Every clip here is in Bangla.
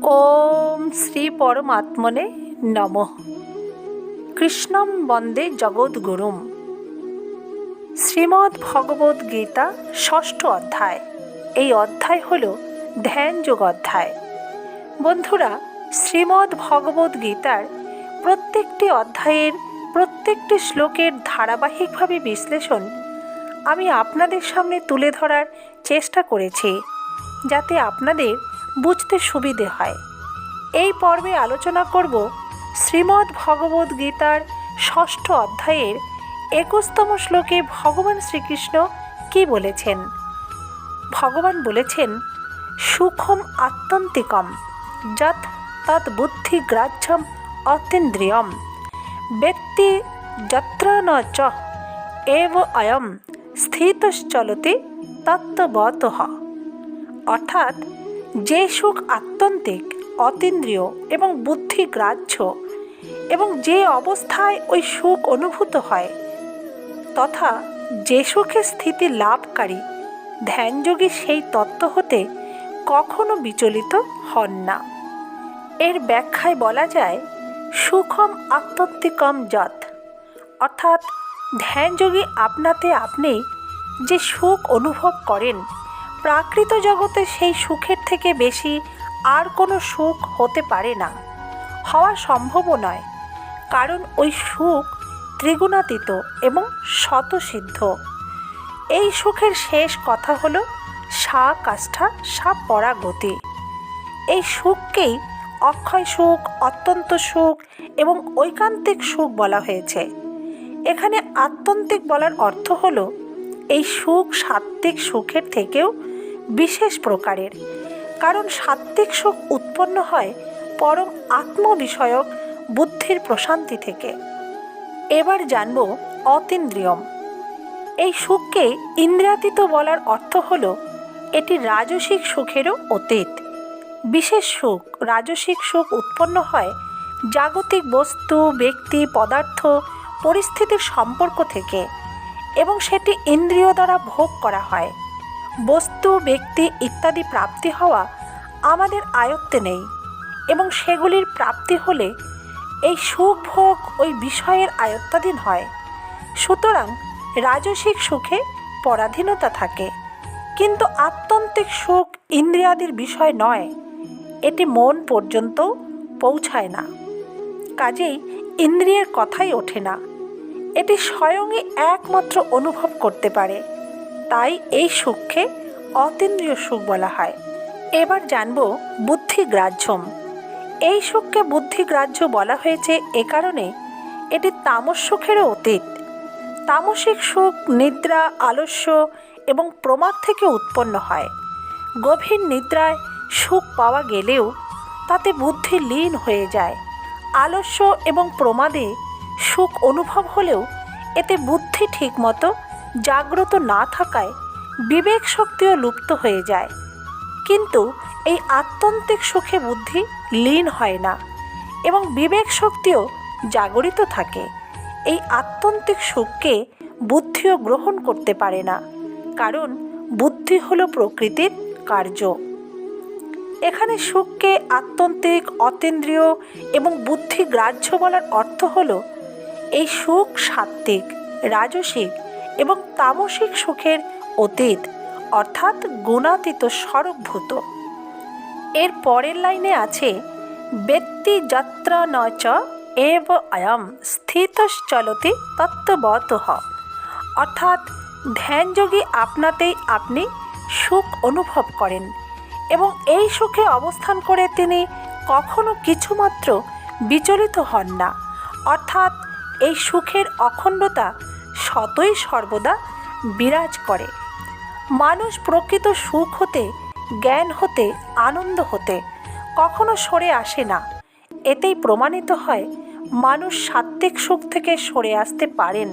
ওম শ্রী পরমাত্মনে নমঃ। কৃষ্ণম বন্দে জগদ্গুরুম। শ্রীমদ্ ভগবদ্ গীতা ষষ্ঠ অধ্যায়। এই অধ্যায় হল ধ্যান যোগ অধ্যায়। বন্ধুরা, শ্রীমদ্ ভগবদ্ গীতার প্রত্যেকটি অধ্যায়ের প্রত্যেকটি শ্লোকের ধারাবাহিকভাবে বিশ্লেষণ আমি আপনাদের সামনে তুলে ধরার চেষ্টা করেছি, যাতে আপনাদের বুঝতে সুবিধে হয়। এই পর্বে আলোচনা করব শ্রীমদ্ ভগবদ্ গীতার ষষ্ঠ অধ্যায়ের 21তম শ্লোকে ভগবান শ্রীকৃষ্ণ কি বলেছেন। ভগবান বলেছেন, সুখম আত্যন্তিকম যৎ তৎ বুদ্ধি গ্রাহ্যম অতীন্দ্রিয়ম ব্যক্তি যত্র ন চ এব অয়ম স্থিতশ্চলতি তত্ত্ববতঃ। অর্থাৎ, যে সুখ আত্যন্তিক, অতীন্দ্রিয় এবং বুদ্ধিগ্রাহ্য এবং যে অবস্থায় ওই সুখ অনুভূত হয়, তথা যে সুখে স্থিতি লাভকারী, ধ্যানযোগী সেই তত্ত্ব হতে কখনো বিচলিত হন না। এর ব্যাখ্যায় বলা যায়, সুখম আত্যন্তিকম যৎ, অর্থাৎ ধ্যানযোগী আপনাতে আপনি যে সুখ অনুভব করেন, প্রাকৃত জগতে সেই সুখের থেকে বেশি আর কোনো সুখ হতে পারে না, হওয়া সম্ভবও নয়। কারণ ওই সুখ ত্রিগুণাতীত এবং স্বতঃসিদ্ধ। এই সুখের শেষ কথা হলো সা কাষ্ঠা সা পরাগতি। এই সুখকেই অক্ষয় সুখ, অত্যন্ত সুখ এবং ঐকান্তিক সুখ বলা হয়েছে। এখানে আত্যন্তিক বলার অর্থ হলো এই সুখ সাত্ত্বিক সুখের থেকেও বিশেষ প্রকারের, কারণ সাত্ত্বিক সুখ উৎপন্ন হয় পরম আত্মবিষয়ক বুদ্ধির প্রশান্তি থেকে। এবার জানব অতীন্দ্রিয়ম। এই সুখকে ইন্দ্রিয়াতীত বলার অর্থ হলো এটি রাজসিক সুখেরও অতীত। বিশেষ সুখ, রাজসিক সুখ উৎপন্ন হয় জাগতিক বস্তু, ব্যক্তি, পদার্থ, পরিস্থিতির সম্পর্ক থেকে, এবং সেটি ইন্দ্রিয় দ্বারা ভোগ করা হয়। বস্তু, ব্যক্তি ইত্যাদি প্রাপ্তি হওয়া আমাদের আয়ত্তে নেই, এবং সেগুলির প্রাপ্তি হলে এই সুখ ভোগ ওই বিষয়ের আয়ত্তাধীন হয়। সুতরাং রাজসিক সুখে পরাধীনতা থাকে, কিন্তু আত্যন্তিক সুখ ইন্দ্রিয়াদির বিষয় নয়, এটি মন পর্যন্ত পৌঁছায় না, কাজেই ইন্দ্রিয়ের কথাই ওঠে না। এটি স্বয়ংই একমাত্র অনুভব করতে পারে, তাই এই সুখকে অতীন্দ্রিয় সুখ বলা হয়। এবার জানব বুদ্ধিগ্রাহ্যম। এই সুখকে বুদ্ধিগ্রাহ্য বলা হয়েছে এ কারণে এটি তামস সুখেরও অতীত। তামসিক সুখ নিদ্রা, আলস্য এবং প্রমাদ থেকে উৎপন্ন হয়। গভীর নিদ্রায় সুখ পাওয়া গেলেও তাতে বুদ্ধি লীন হয়ে যায়। আলস্য এবং প্রমাদে সুখ অনুভব হলেও এতে বুদ্ধি ঠিকমতো জাগ্রত না থাকায় বিবেক শক্তিও লুপ্ত হয়ে যায়। কিন্তু এই আত্যন্তিক সুখে বুদ্ধি লীন হয় না এবং বিবেক শক্তিও জাগরিত থাকে। এই আত্যন্তিক সুখকে বুদ্ধিও গ্রহণ করতে পারে না, কারণ বুদ্ধি হলো প্রকৃতির কার্য। এখানে সুখকে আত্যন্তিক, অতীন্দ্রিয় এবং বুদ্ধিগ্রাহ্য বলার অর্থ হলো এই সুখ সাত্ত্বিক, রাজসিক এবং তামসিক সুখের অতীত, অর্থাৎ গুণাতীত, স্বরূপভূত। এর পরের লাইনে আছে, ব্যক্তি যত্র ন চ এব অয়ম স্থিতশ্চলতি তত্ত্ববতঃ। অর্থাৎ ধ্যানযোগী আপনাতেই আপনি সুখ অনুভব করেন এবং এই সুখে অবস্থান করে তিনি কখনো কিছুমাত্র বিচলিত হন না। অর্থাৎ এই সুখের অখণ্ডতা সতই সর্বদা বিরাজ করে। মানুষ প্রকৃত সুখ হতে, জ্ঞান হতে, আনন্দ হতে কখনো সরে আসে না। এতেই প্রমাণিত হয় মানুষ সাত্ত্বিক সুখ থেকে সরে আসতে পারেন,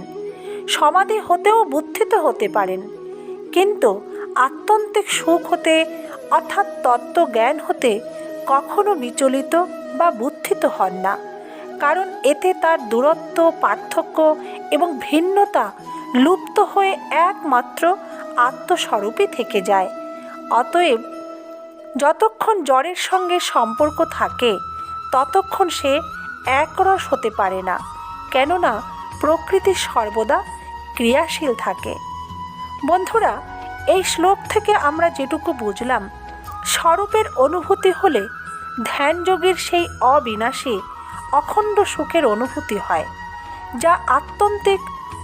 সমাধি হতেও বুদ্ধিত হতে পারেন, কিন্তু আত্যন্তিক সুখ হতে অর্থাৎ তত্ত্বজ্ঞান হতে কখনো বিচলিত বা বুদ্ধিত হন না, কারণ এতে তার দূরত্ব, পার্থক্য এবং ভিন্নতা লুপ্ত হয়ে একমাত্র আত্মস্বরূপই থেকে যায়। অতএব যতক্ষণ জড়ের সঙ্গে সম্পর্ক থাকে ততক্ষণ সে একরস হতে পারে না, কেননা প্রকৃতি সর্বদা ক্রিয়াশীল থাকে। বন্ধুরা, এই শ্লোক থেকে আমরা যেটুকু বুঝলাম, স্বরূপের অনুভূতি হলে ধ্যানযোগীর সেই অবিনাশী অখণ্ড সুখের অনুভূতি হয়, যা আত্যন্তিক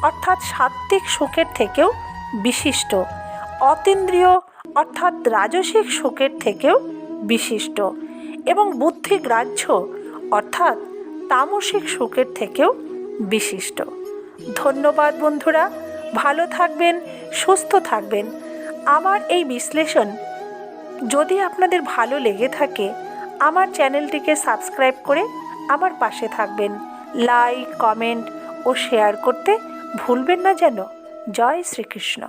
অর্থাৎ সাত্ত্বিক সুখের থেকেও বিশিষ্ট, অতীন্দ্রিয় অর্থাৎ রাজসিক সুখের থেকেও বিশিষ্ট এবং বুদ্ধিগ্রাহ্য অর্থাৎ তামসিক সুখের থেকেও বিশিষ্ট। ধন্যবাদ বন্ধুরা, ভালো থাকবেন, সুস্থ থাকবেন। আমার এই বিশ্লেষণ যদি আপনাদের ভালো লেগে থাকে, আমার চ্যানেলটিকে সাবস্ক্রাইব করে আমার পাশে থাকবেন। লাইক, কমেন্ট ও শেয়ার করতে ভুলবেন না যেন। জয় শ্রীকৃষ্ণ।